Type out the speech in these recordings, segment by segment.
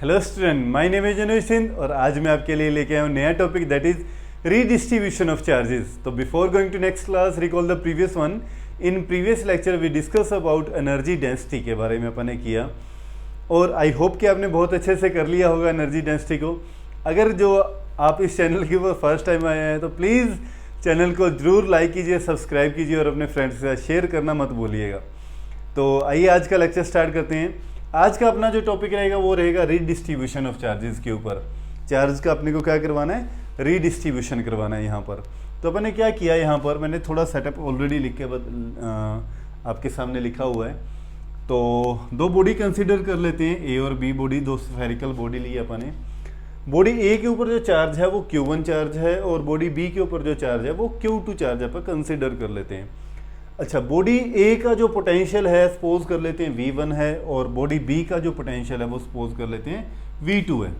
Hello student, my name is Janoj Singh और आज मैं आपके लिए लेके आया हूँ नया topic that is redistribution of charges. तो before going to next class recall the previous one. In previous lecture we discuss about energy density के बारे में अपन ने किया और आई होप कि आपने बहुत अच्छे से कर लिया होगा एनर्जी डेंसिटी को। अगर जो आप इस चैनल के ऊपर फर्स्ट टाइम आए हैं तो प्लीज़ चैनल को ज़रूर लाइक कीजिए, सब्सक्राइब कीजिए और अपने फ्रेंड्स के साथ शेयर करना मत भूलिएगा। तो आइए आज का लेक्चर स्टार्ट करते हैं। आज का अपना जो टॉपिक रहेगा वो रहेगा रीडिस्ट्रीब्यूशन ऑफ चार्जेस के ऊपर। चार्ज का अपने को क्या करवाना है, रीडिस्ट्रीब्यूशन करवाना है यहाँ पर। तो अपन ने क्या किया, यहाँ पर मैंने थोड़ा सेटअप ऑलरेडी लिख के आपके सामने लिखा हुआ है। तो दो बॉडी कंसीडर कर लेते हैं, ए और बी बॉडी, दो स्फेरिकल बॉडी ली अपन ने। बॉडी ए के ऊपर जो चार्ज है वो Q1 चार्ज है और बॉडी बी के ऊपर जो चार्ज है वो Q2 चार्ज है, पर कंसीडर कर लेते हैं। अच्छा, बॉडी ए का जो पोटेंशियल है सपोज कर लेते हैं V1 है और बॉडी बी का जो पोटेंशियल है वो सपोज कर लेते हैं V2 है।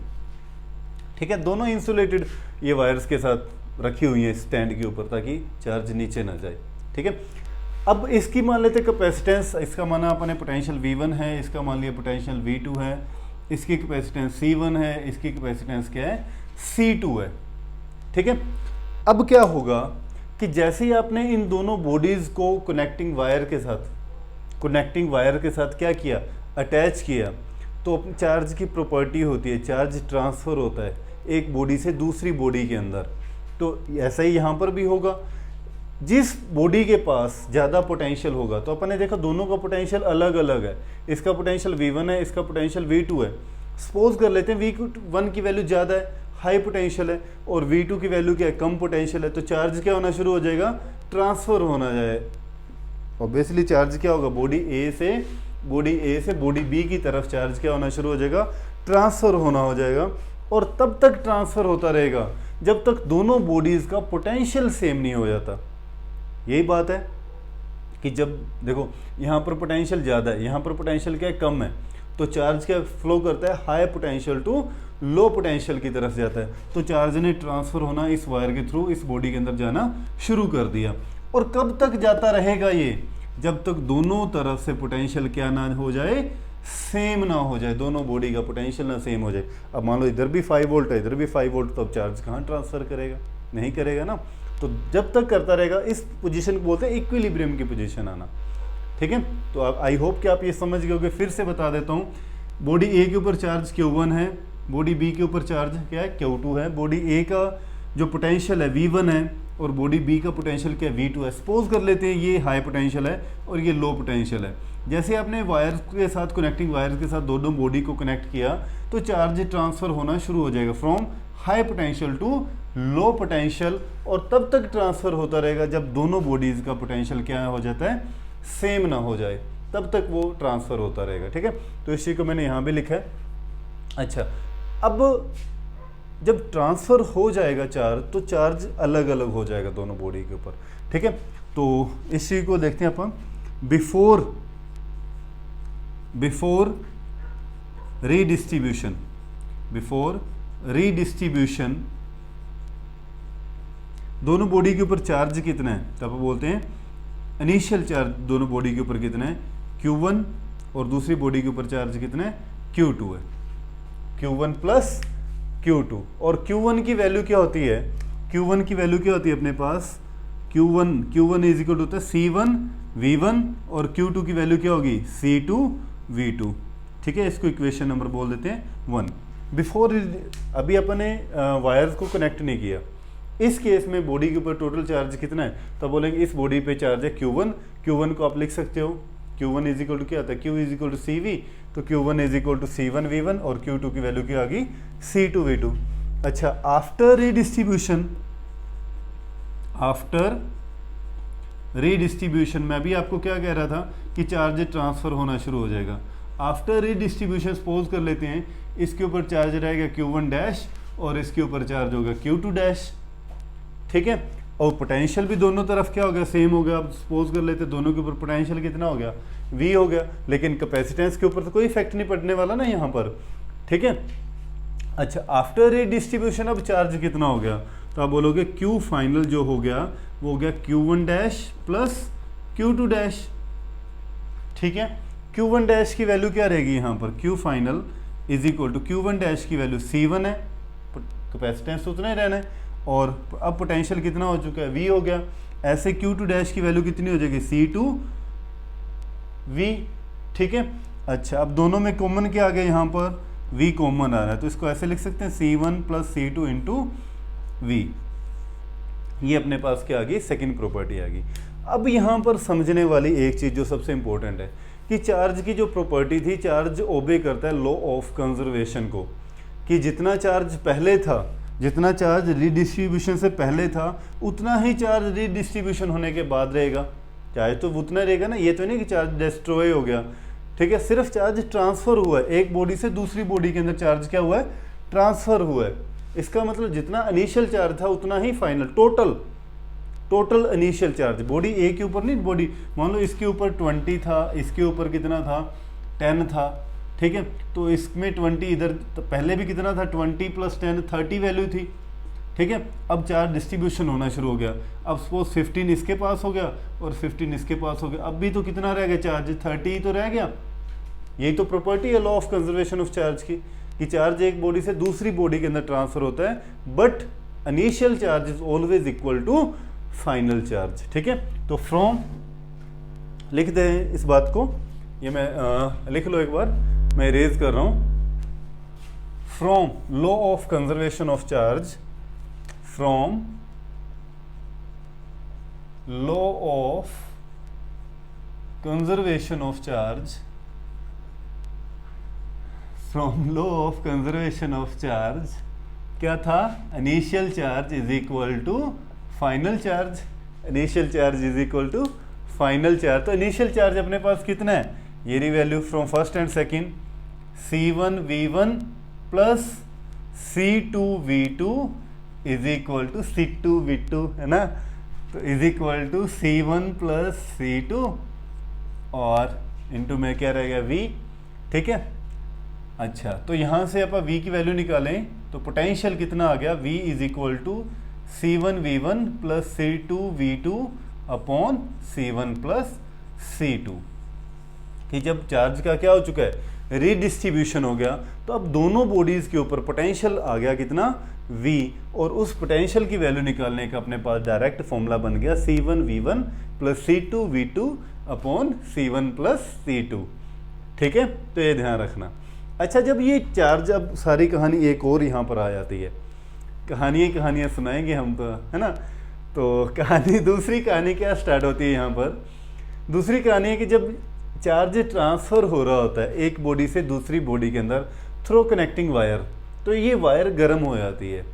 ठीक है, दोनों इंसुलेटेड ये वायर्स के साथ रखी हुई है स्टैंड के ऊपर ताकि चार्ज नीचे ना जाए। ठीक है, अब इसकी मान लेते कैपेसिटेंस, इसका माना अपने पोटेंशियल V1 है, इसका मान लिया पोटेंशियल V2 है, इसकी कैपेसिटेंस C1 है, इसकी कैपेसिटेंस क्या है C2 है। ठीक है, अब क्या होगा कि जैसे ही आपने इन दोनों बॉडीज को कनेक्टिंग वायर के साथ क्या किया, अटैच किया, तो चार्ज की प्रॉपर्टी होती है, चार्ज ट्रांसफ़र होता है एक बॉडी से दूसरी बॉडी के अंदर। तो ऐसा ही यहाँ पर भी होगा। जिस बॉडी के पास ज़्यादा पोटेंशियल होगा, तो अपन ने देखा दोनों का पोटेंशियल अलग अलग है। इसका पोटेंशियल V1 है, इसका पोटेंशियल V2 है। सपोज कर लेते हैं V1 की वैल्यू ज़्यादा है, हाई पोटेंशियल है, और V2 की वैल्यू क्या है, कम पोटेंशियल है। तो चार्ज क्या होना शुरू हो जाएगा, ट्रांसफ़र होना जाए। ऑब्वियसली चार्ज क्या होगा, बॉडी ए से बॉडी बी की तरफ चार्ज क्या होना शुरू हो जाएगा, ट्रांसफ़र होना हो जाएगा। और तब तक ट्रांसफ़र होता रहेगा जब तक दोनों बॉडीज़ का पोटेंशियल सेम नहीं हो जाता। यही बात है कि जब देखो यहाँ पर पोटेंशियल ज़्यादा है, यहाँ पर पोटेंशियल क्या है, कम है, तो चार्ज क्या फ्लो करता है, high potential to low potential की तरफ जाता है। तो चार्ज ने ट्रांसफ़र होना इस वायर के थ्रू इस बॉडी के अंदर जाना शुरू कर दिया। और कब तक जाता रहेगा ये, जब तक दोनों तरफ से पोटेंशियल क्या ना हो जाए, सेम ना हो जाए, दोनों बॉडी का पोटेंशियल ना सेम हो जाए। अब मान लो इधर भी 5 वोल्ट है, इधर भी 5 वोल्ट, तो अब चार्ज कहाँ ट्रांसफ़र करेगा, नहीं करेगा ना। तो जब तक करता रहेगा, इस पोजीशन को बोलते हैं इक्विलिब्रियम की पोजीशन आना। ठीक है, तो आप आई होप कि आप ये समझ गए होंगे। फिर से बता देता हूँ, बॉडी ए के ऊपर चार्ज Q1 है, बॉडी बी के ऊपर चार्ज क्या है, Q2 है। बॉडी ए का जो पोटेंशियल है V1 है और बॉडी बी का पोटेंशियल क्या है, V2 है। सपोज कर लेते हैं ये हाई पोटेंशियल है और ये लो पोटेंशियल है। जैसे आपने वायर के साथ, कनेक्टिंग वायर के साथ दोनों बॉडी को कनेक्ट किया, तो चार्ज ट्रांसफ़र होना शुरू हो जाएगा from high potential to low potential. और तब तक ट्रांसफ़र होता रहेगा जब दोनों बॉडीज़ का पोटेंशियल क्या हो जाता है, सेम ना हो जाए, तब तक वो ट्रांसफ़र होता रहेगा। ठीक है, तो इस चीज़ को मैंने यहाँ भी लिखा है। अच्छा, अब जब ट्रांसफ़र हो जाएगा चार्ज, तो चार्ज अलग अलग हो जाएगा दोनों बॉडी के ऊपर। ठीक है, तो इस चीज़ को देखते हैं अपन। बिफोर रीडिस्ट्रीब्यूशन दोनों बॉडी के ऊपर चार्ज कितना है, तो आप बोलते हैं इनिशियल चार्ज दोनों बॉडी के ऊपर कितना है, Q1, और दूसरी बॉडी के ऊपर चार्ज कितना है, Q2 है, Q1 प्लस Q2। और Q1 की वैल्यू क्या होती है, Q1 की वैल्यू क्या होती है अपने पास, Q1 इज इक्वल होता है C1 V1 और Q2 की वैल्यू क्या होगी, C2 V2। ठीक है, इसको इक्वेशन नंबर बोल देते हैं 1। बिफोर, अभी अपन ने वायर्स को कनेक्ट नहीं किया। इस केस में बॉडी के ऊपर टोटल चार्ज कितना है, तो बोलेंगे इस बॉडी पे चार्ज है Q1 को आप लिख सकते हो, Q1 इज इक्वल टू क्या आता है, Q is equal to CV, तो Q1 is equal to C1 V1 और Q2 की वैल्यू क्या आ गई, C2 V2। अच्छा, आफ्टर रीडिस्ट्रीब्यूशन मैं भी आपको क्या कह रहा था कि चार्ज ट्रांसफ़र होना शुरू हो जाएगा। आफ्टर रीडिस्ट्रीब्यूशन सपोज कर लेते हैं इसके ऊपर चार्ज रहेगा Q1 डैश और इसके ऊपर चार्ज होगा Q2 डैश। ठीक है, और पोटेंशियल भी दोनों तरफ क्या हो गया, सेम हो गया। अब सपोज कर लेते हैं दोनों के ऊपर पोटेंशियल कितना हो गया, V हो गया, लेकिन कैपेसिटेंस के ऊपर तो कोई इफेक्ट नहीं पड़ने वाला ना यहाँ पर। ठीक है, अच्छा, आफ्टर रीडिस्ट्रीब्यूशन अब चार्ज कितना हो गया, तो आप बोलोगे Q फाइनल जो हो गया वो हो गया Q1 dash plus Q2 dash. ठीक है, Q1 डैश की वैल्यू क्या रहेगी यहाँ पर, Q final is equal to Q1 dash की वैल्यू C1 है, कैपेसिटेंस तो उतना ही रहना है, और अब पोटेंशियल कितना हो चुका है, V हो गया। ऐसे Q2 डैश की वैल्यू कितनी हो जाएगी, C2V, ठीक है। अच्छा, अब दोनों में कॉमन क्या आ गया, यहाँ पर V कॉमन आ रहा है, तो इसको ऐसे लिख सकते हैं C1 plus C2 into V। ये अपने पास क्या आ गई, सेकेंड प्रॉपर्टी आ गई। अब यहाँ पर समझने वाली एक चीज़ जो सबसे इंपॉर्टेंट है कि चार्ज की जो प्रॉपर्टी थी, चार्ज ओबे करता है लॉ ऑफ कंजर्वेशन को, कि जितना चार्ज पहले था, जितना चार्ज रीडिस्ट्रीब्यूशन से पहले था, उतना ही चार्ज रीडिस्ट्रीब्यूशन होने के बाद रहेगा, चाहे तो उतना रहेगा ना। ये तो नहीं कि चार्ज डिस्ट्रॉय हो गया, ठीक है, सिर्फ चार्ज ट्रांसफ़र हुआ है, एक बॉडी से दूसरी बॉडी के अंदर चार्ज क्या हुआ है, ट्रांसफ़र हुआ है। इसका मतलब जितना इनिशियल चार्ज था उतना ही final, total initial charge, body A के ऊपर नहीं, बॉडी मान लो इसके ऊपर 20 था, इसके ऊपर कितना था, 10 था, ठीक है, तो इसमें 20, इधर तो पहले भी कितना था, 20 प्लस 10 30 वैल्यू थी, ठीक है। अब चार्ज डिस्ट्रीब्यूशन होना शुरू हो गया, अब सपोज 15 इसके पास हो गया और 15 इसके पास हो गया, अब भी तो कितना रह गया चार्ज, 30 ही तो रह गया। यही तो प्रॉपर्टी है law of conservation of charge की, कि चार्ज एक बॉडी से दूसरी बॉडी के अंदर ट्रांसफर होता है, but initial charge is always equal to final charge, ठीक है। तो फ्रॉम लिख दें इस बात को, ये मैं लिख लो एक बार, मैं इरेज कर रहा हूं। From law of conservation of charge, from law of conservation of charge, from law of conservation of charge क्या था, initial charge is equal to final charge, initial charge is equal to final charge. तो initial charge अपने पास कितना है, ये रही value from first and second, C1V1 plus C2V2 is equal to C2V2, है ना, तो is equal to C1 plus C2 और इनटू में क्या रहेगा V, ठीक है। अच्छा, तो यहाँ से आप V की वैल्यू निकालें तो पोटेंशियल कितना आ गया, V is equal to C1V1 plus C2V2 upon C1 plus C2, कि जब चार्ज का क्या हो चुका है, रीडिस्ट्रीब्यूशन हो गया, तो अब दोनों बॉडीज़ के ऊपर पोटेंशियल आ गया कितना, V, और उस पोटेंशियल की वैल्यू निकालने का अपने पास डायरेक्ट फॉर्मूला बन गया C1V1 plus C2V2 upon C1 plus C2, ठीक है। तो ये ध्यान रखना। अच्छा, जब ये चार्ज, अब सारी कहानी एक और यहाँ पर आ जाती है, कहानियाँ सुनाएंगे हम तो, है ना। तो कहानी, दूसरी कहानी क्या स्टार्ट होती है यहाँ पर, दूसरी कहानी है कि जब चार्ज ट्रांसफ़र हो रहा होता है एक बॉडी से दूसरी बॉडी के अंदर थ्रू कनेक्टिंग वायर, तो ये वायर गर्म हो जाती है।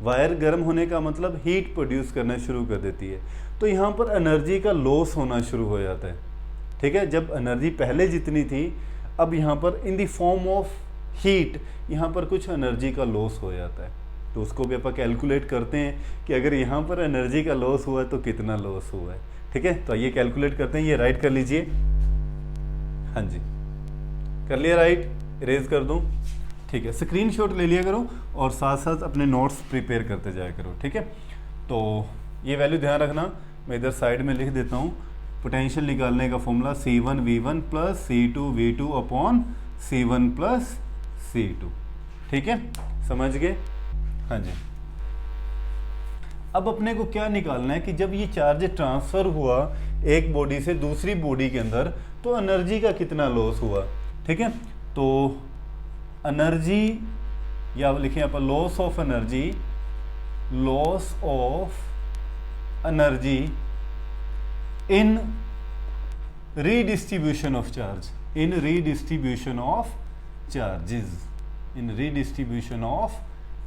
वायर गर्म होने का मतलब हीट प्रोड्यूस करना शुरू कर देती है, तो यहाँ पर एनर्जी का लॉस होना शुरू हो जाता है, ठीक है। जब एनर्जी पहले जितनी थी, अब यहाँ पर इन द फॉर्म ऑफ हीट यहाँ पर कुछ एनर्जी का लॉस हो जाता है, तो उसको भी अपन कैलकुलेट करते हैं कि अगर यहाँ पर एनर्जी का लॉस हुआ है तो कितना लॉस हुआ है, ठीक है। तो ये कैलकुलेट करते हैं, ये राइट कर लीजिए, हाँ जी कर लिया राइट, इरेज कर दूँ, ठीक है। स्क्रीनशॉट ले लिया करो और साथ साथ अपने नोट्स प्रिपेयर करते जाया करो, ठीक है। तो ये वैल्यू ध्यान रखना, मैं इधर साइड में लिख देता हूँ। पोटेंशियल निकालने का formula C1V1 plus C2V2 upon C1 plus C2, ठीक है, समझ गए, हाँ जी। अब अपने को क्या निकालना है कि जब ये चार्ज ट्रांसफ़र हुआ एक बॉडी से दूसरी बॉडी के अंदर, तो एनर्जी का कितना लॉस हुआ, ठीक है। तो एनर्जी, या लिखें यहाँ पर loss of energy, loss of energy in redistribution of charge, in redistribution of charges, in redistribution of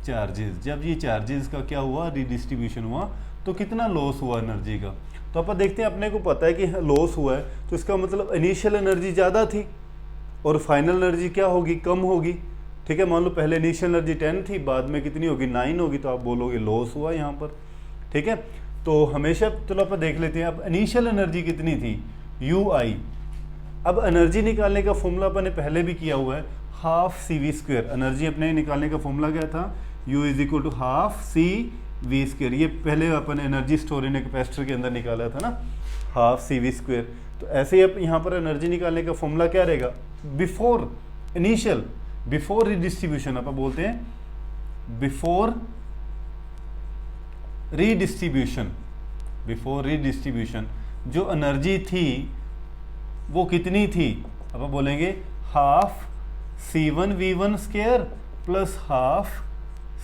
charges. जब ये चार्जेस का क्या हुआ, रीडिस्ट्रीब्यूशन हुआ, तो कितना लॉस हुआ एनर्जी का। तो अपन देखते हैं, अपने को पता है कि लॉस हुआ है, तो इसका मतलब इनिशियल एनर्जी ज़्यादा थी और फाइनल एनर्जी क्या होगी, कम होगी, ठीक है। मान लो पहले इनिशियल एनर्जी 10 थी, बाद में कितनी होगी, 9 होगी, तो आप बोलोगे लॉस हुआ यहाँ पर, ठीक है। तो हमेशा चलो अपन देख लेते हैं, अब इनिशियल एनर्जी कितनी थी, UI। अब एनर्जी निकालने का फॉर्मूला अपन ने पहले भी किया हुआ है, हाफ CV²। एनर्जी अपने निकालने का फॉर्मूला क्या था, U is equal to half CV²। ये पहले अपन एनर्जी स्टोर इन कैपेसिटर के अंदर निकाला था ना, हाफ CV²। तो ऐसे ही अब यहाँ पर एनर्जी निकालने का फॉर्मूला क्या रहेगा, बिफोर इनिशियल बिफोर रीडिस्ट्रीब्यूशन आप बोलते हैं बिफोर रीडिस्ट्रीब्यूशन जो एनर्जी थी वो कितनी थी, अब बोलेंगे half C1V1 square plus half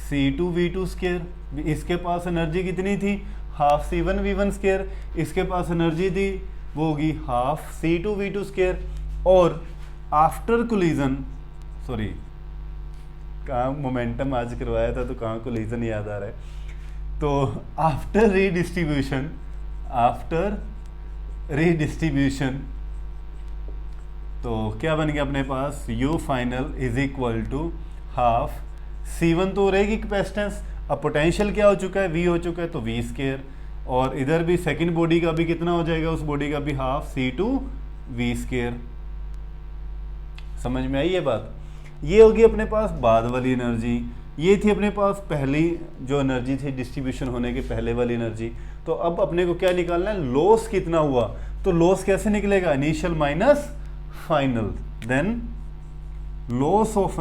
C2V2 square. इसके पास एनर्जी कितनी थी, हाफ C1V1 स्केयर, इसके पास एनर्जी थी वो होगी हाफ C2V2 स्केयर। और आफ्टर कोलिजन, सॉरी कहाँ मोमेंटम आज करवाया था तो कहाँ कोलिजन याद आ रहा है, तो आफ्टर रीडिस्ट्रीब्यूशन तो क्या बन गया अपने पास, U final is equal to half C1 तो रहेगी कैपेसिटेंस, अब पोटेंशियल क्या हो चुका है, V हो चुका है तो V स्केयर, और इधर भी सेकंड बॉडी का भी कितना हो जाएगा, उस बॉडी का भी हाफ C2V स्केयर। समझ में आई ये बात। ये होगी अपने पास बाद वाली एनर्जी, ये थी अपने पास पहली जो एनर्जी थी डिस्ट्रीब्यूशन होने के पहले वाली एनर्जी। तो अब अपने को क्या निकालना है, लॉस कितना हुआ, तो लॉस कैसे निकलेगा, initial minus final, then loss of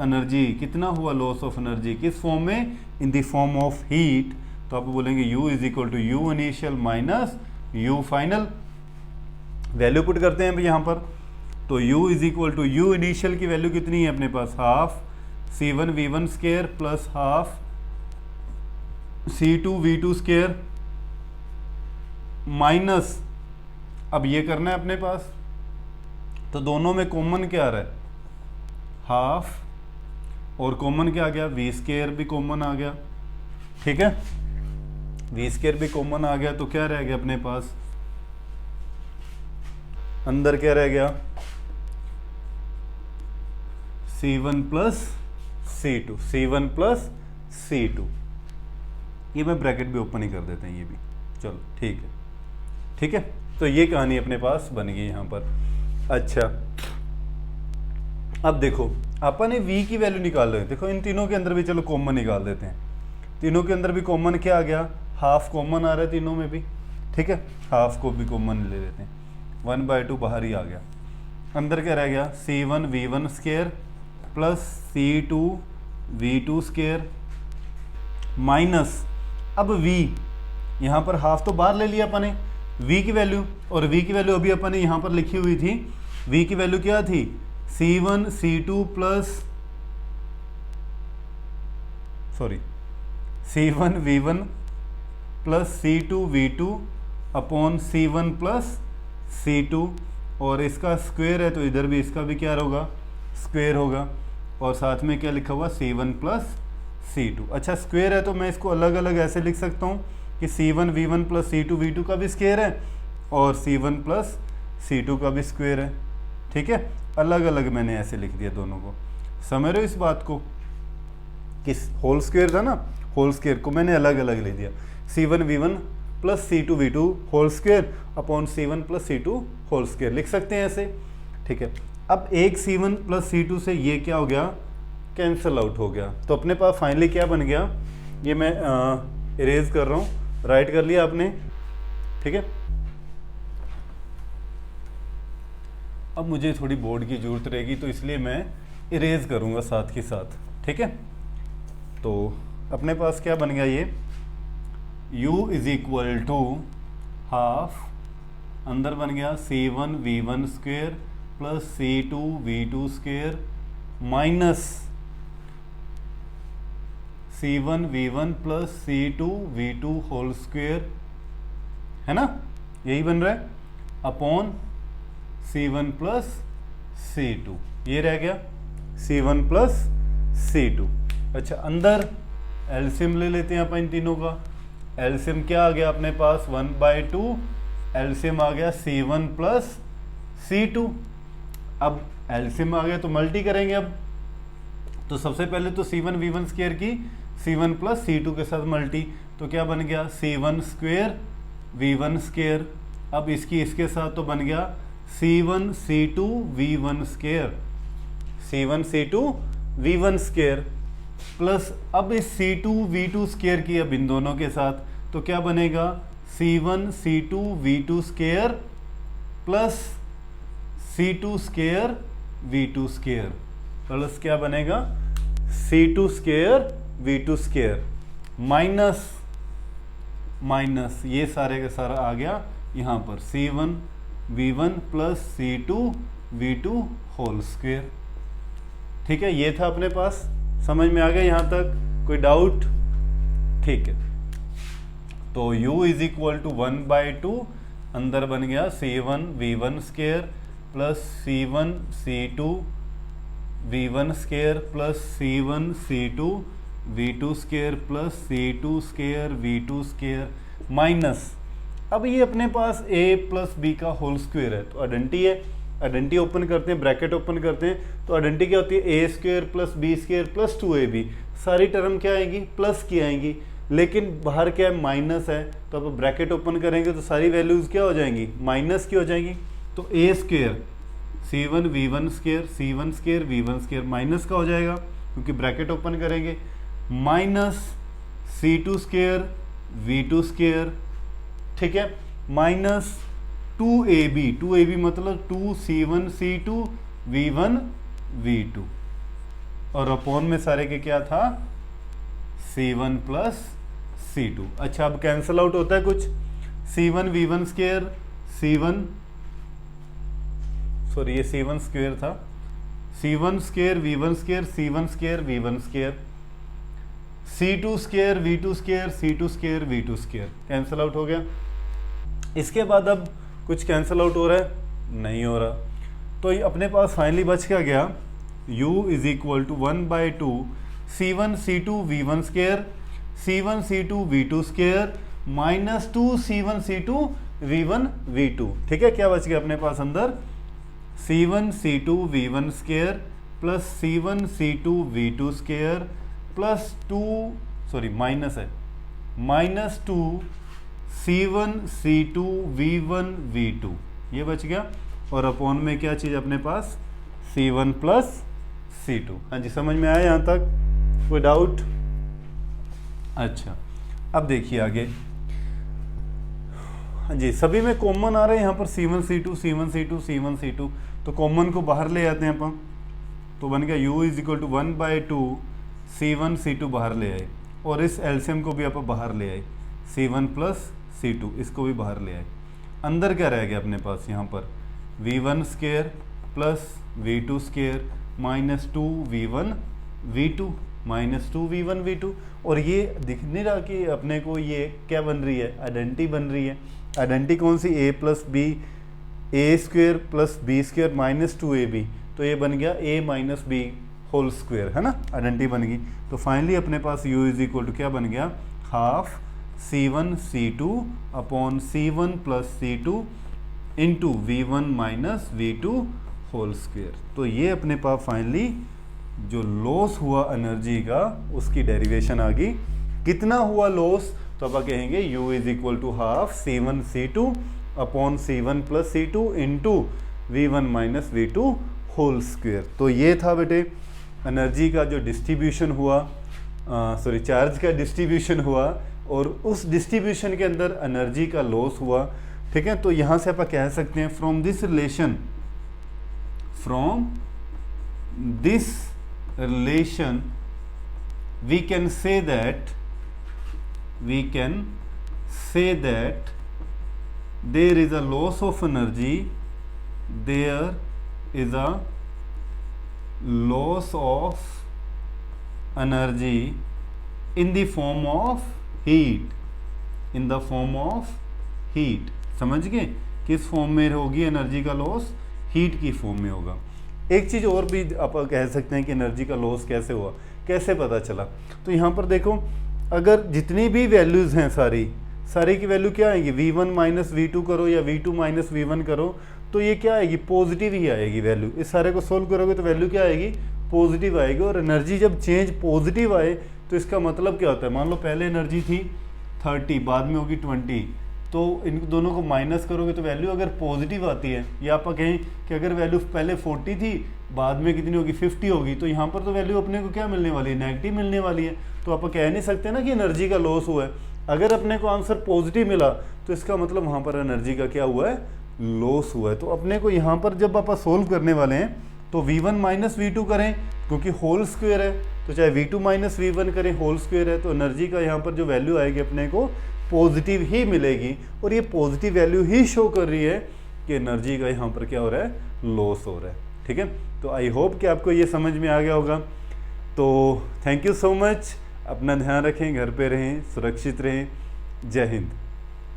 energy कितना हुआ, लॉस ऑफ एनर्जी किस फॉर्म में, in the form of heat. तो आप बोलेंगे U is equal to U initial minus U final. Value put करते हैं यहाँ पर, तो U is equal to U initial की वैल्यू कितनी है अपने पास, half C1V1 square plus half C2V2 square minus, अब ये करना है अपने पास, तो दोनों में कॉमन क्या आ रहा है, हाफ, और कॉमन क्या आ गया, V स्केयर भी कॉमन आ गया, ठीक है, V स्केयर भी कॉमन आ गया, तो क्या रह गया अपने पास, अंदर क्या रह गया, C1 प्लस C2, ये मैं ब्रैकेट भी ओपन ही कर देते हैं ये भी, चलो ठीक है। तो ये कहानी अपने पास बन गई यहाँ पर। अच्छा अब देखो अपन ने V की वैल्यू निकाल रहे हैं, देखो इन तीनों के अंदर भी चलो कॉमन निकाल देते हैं, तीनों के अंदर भी कॉमन क्या आ गया, हाफ कॉमन आ रहा है तीनों में भी, ठीक है, हाफ को भी कॉमन ले लेते हैं, 1/2 बाहर ही आ गया, अंदर क्या रह गया, C1V1 square plus C2V2 square minus, अब V यहाँ पर हाफ तो बाहर ले लिया अपन ने V की वैल्यू, और V की वैल्यू अभी अपन ने यहाँ पर लिखी हुई थी, V की वैल्यू क्या थी, C1V1 plus C2V2 upon C1 plus C2, और इसका स्क्वायर है तो इधर भी इसका भी क्या होगा, स्क्वायर होगा, और साथ में क्या लिखा हुआ, C1 प्लस C2। अच्छा स्क्वायर है तो मैं इसको अलग अलग ऐसे लिख सकता हूँ कि C1V1 प्लस C2V2 का भी स्क्वायर है और C1 प्लस C2 का भी स्क्वायर है, ठीक है, अलग अलग मैंने ऐसे लिख दिया दोनों को। समझ रहे हो इस बात को, किस होल स्क्वायर था ना, होल स्क्वायर को मैंने अलग अलग ले दिया, C1V1 plus C2V2 whole square upon C1 plus C2 whole square लिख सकते हैं ऐसे, ठीक है। अब एक C1 प्लस C2 से ये क्या हो गया, कैंसिल आउट हो गया, तो अपने पास फाइनली क्या बन गया, ये मैं इरेज कर रहा हूँ, राइट कर लिया आपने, ठीक है। अब मुझे थोड़ी बोर्ड की जरूरत रहेगी तो इसलिए मैं इरेज करूँगा साथ के साथ, ठीक है। तो अपने पास क्या बन गया, ये U is equal to half, अंदर बन गया C1V1 square plus C2V2 square minus C1V1 plus C2V2 whole square, है ना, यही बन रहा है, अपॉन C1 प्लस C2, ये रह गया C1 प्लस C2। अच्छा अंदर एलसीएम ले लेते हैं अपन इन तीनों का, एलसीएम क्या आ गया अपने पास, 1/2, एलसीएम आ गया C1 प्लस C2। अब एलसीएम आ गया तो मल्टी करेंगे, अब तो सबसे पहले तो C1V1 स्क्वायर की C1 प्लस C2 के साथ मल्टी, तो क्या बन गया C1 स्क्वायर V1 स्क्वायर, अब इसकी इसके साथ तो बन गया C1 C2 V1 square, C1 C2 V1 square plus अब इस C2 V2 स्क्वायर की अब इन दोनों के साथ तो क्या बनेगा C1 C2 V2 square plus C2 square V2 square plus क्या बनेगा C2 square V2 square minus minus ये सारे का सारा आ गया यहाँ पर C1 V1 plus C2 V2 whole square. ठीक है, ये था अपने पास, समझ में आ गया यहाँ तक, कोई डाउट? ठीक है, तो U इज इक्वल टू 1/2 अंदर बन गया C1 V1 square plus C1 C2 V1 square plus C1 C2 V2 square plus C2 square V2 square minus, अब ये अपने पास A प्लस B का होल स्क्वेयर है तो आइडेंटिटी है, आइडेंटिटी ओपन करते हैं, ब्रैकेट ओपन करते हैं, तो आइडेंटिटी क्या होती है A square plus B square plus 2AB, सारी टर्म क्या आएंगी प्लस की आएंगी, लेकिन बाहर क्या है माइनस है, तो अब ब्रैकेट ओपन करेंगे तो सारी वैल्यूज़ क्या हो जाएंगी माइनस की हो जाएंगी, तो A square C1 V1 square C1 square V1 square minus का हो जाएगा क्योंकि ब्रैकेट ओपन करेंगे, minus C2 square V2 square, ठीक है, माइनस 2AB मतलब 2C1 C2 V1 V2 और अपॉन में सारे के क्या था C1 प्लस C2। अच्छा, अब कैंसिल आउट होता है कुछ, C1 V1 square C1 sorry ये C1 स्क्वेयर था, C1 square V1 square C1 square V1 square, C2 square V2 square C2 square V2 square cancel out हो गया। इसके बाद अब कुछ कैंसिल आउट हो रहा है, नहीं हो रहा, तो ये अपने पास फाइनली बच क्या गया U is equal to 1/2 C1 C2 V1 square C1 C2 V2 square minus 2 C1 C2 V1 V2। ठीक है, क्या बच गया अपने पास अंदर C1 C2 V1 square plus C1 C2 V2 square plus 2 sorry minus है minus 2 C1 C2 V1 V2 ये बच गया, और अपॉन में क्या चीज़ अपने पास C1 प्लस C2। हाँ जी, समझ में आया यहाँ तक, कोई डाउट? अच्छा, अब देखिए आगे, हाँ जी, सभी में कॉमन आ रहा है यहाँ पर C1 C2 C1 C2 C1 C2, तो कॉमन को बाहर ले आते हैं अपन, तो बन गया U is equal to 1/2 C1 C2 बाहर ले आए, और इस एलसीएम को भी आप बाहर ले आए C1 प्लस C2 इसको भी बाहर ले आए, अंदर क्या रह गया अपने पास यहाँ पर V1 square plus V2 square minus 2V1 V2 minus 2V1 V2, और ये दिख नहीं रहा कि अपने को ये क्या बन रही है आइडेंटिटी बन रही है, आइडेंटिटी कौन सी A plus B A square plus B square minus 2AB, तो ये बन गया A minus B whole square है ना, आइडेंटिटी बन गई। तो फाइनली अपने पास U इज इक्वल टू क्या बन गया half C1 C2 upon C1 plus C2 into V1 minus V2 whole square. तो ये अपने पास फाइनली जो लॉस हुआ एनर्जी का उसकी डेरिवेशन आ गई, कितना हुआ लॉस, तो अब कहेंगे U is equal to half C1 C2 upon C1 plus C2 into V1 minus V2 whole square. तो ये था बेटे एनर्जी का जो डिस्ट्रीब्यूशन हुआ, सॉरी चार्ज का डिस्ट्रीब्यूशन हुआ, और उस डिस्ट्रीब्यूशन के अंदर एनर्जी का लॉस हुआ। ठीक है, तो यहाँ से आप कह सकते हैं from this relation we can say that there is a loss of energy, there is a loss of energy in the form of heat, in the form of heat। समझ गए, किस फॉर्म में होगी एनर्जी का loss, heat की form में होगा। एक चीज़ और भी आप कह सकते हैं कि एनर्जी का लॉस कैसे हुआ, कैसे पता चला, तो यहाँ पर देखो अगर जितनी भी वैल्यूज़ हैं सारी की वैल्यू क्या आएगी V1 माइनस V2 करो या V2 माइनस V1 करो, तो ये क्या आएगी पॉजिटिव ही आएगी वैल्यू। इस सारे को सोल्व करोगे तो वैल्यू क्या आएगी पॉजिटिव आएगी, और एनर्जी जब चेंज पॉजिटिव आए तो इसका मतलब क्या होता है, मान लो पहले एनर्जी थी 30 बाद में होगी 20, तो इन दोनों को माइनस करोगे तो वैल्यू अगर पॉजिटिव आती है, या आप कहें कि अगर वैल्यू पहले 40 थी बाद में कितनी होगी 50 होगी, तो यहाँ पर तो वैल्यू अपने को क्या मिलने वाली है नेगेटिव मिलने वाली है। तो आप कह नहीं सकते ना कि एनर्जी का लॉस हुआ है, अगर अपने को आंसर पॉजिटिव मिला तो इसका मतलब वहाँ पर एनर्जी का क्या हुआ है लॉस हुआ है। तो अपने को यहाँ पर जब आप सोल्व करने वाले हैं तो V1 माइनस V2 करें क्योंकि होल स्क्वायर है, तो चाहे V2 माइनस V1 करें, होल स्क्वायर है, तो एनर्जी का यहाँ पर जो वैल्यू आएगी अपने को पॉजिटिव ही मिलेगी। और ये पॉजिटिव वैल्यू ही शो कर रही है कि एनर्जी का यहाँ पर क्या हो रहा है, लॉस हो रहा है। ठीक है, तो आई होप कि आपको ये समझ में आ गया होगा। तो थैंक यू सो मच, अपना ध्यान रखें, घर पे रहें, सुरक्षित रहें। जय हिंद।